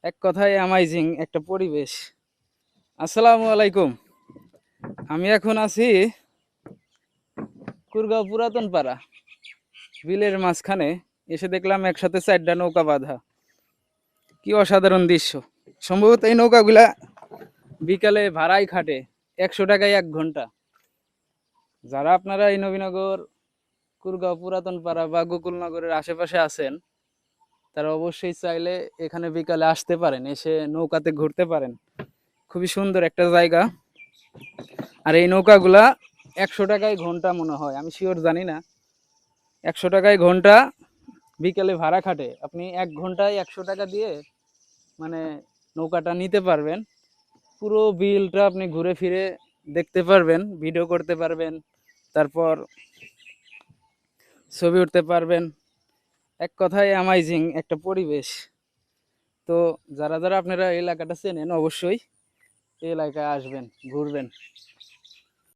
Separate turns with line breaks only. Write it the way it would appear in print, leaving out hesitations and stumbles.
এক কথায় অ্যামাইজিং একটা পরিবেশ। আসসালামু আলাইকুম। আমি এখন আছি কুরগাঁও পুরাতন পাড়া বিলের মাঝখানে। এসে দেখলাম একসাথে 4টা নৌকা বাঁধা। কি অসাধারণ দৃশ্য। সম্ভবত এই নৌকাগুলা বিকালে ভাড়াই খাটে 100 টাকায় 1 ঘন্টা। যারা আপনারা এই নবীনগর, কুরগাঁও পুরাতন পাড়া বা গোকুলনগরের আশেপাশে আছেন, তারা অবশ্যই চাইলে এখানে বিকালে আসতে পারেন, এসে নৌকাতে ঘুরতে পারেন। খুবই সুন্দর একটা জায়গা। আর এই নৌকাগুলা 100 টাকায় ঘন্টা মনে হয়, আমি শিওর জানি না। 100 টাকায় ঘন্টা বিকেলে ভাড়া খাটে। আপনি 1 ঘন্টায় 100 টাকা দিয়ে মানে নৌকাটা নিতে পারবেন। পুরো বিলটা আপনি ঘুরে ফিরে দেখতে পারবেন, ভিডিও করতে পারবেন, তারপর ছবি উঠতে পারবেন। এক কথায় অ্যামাইজিং একটা পরিবেশ। তো যারা যারা আপনারা এই এলাকাটা চেনেন, অবশ্যই এই এলাকায় আসবেন, ঘুরবেন।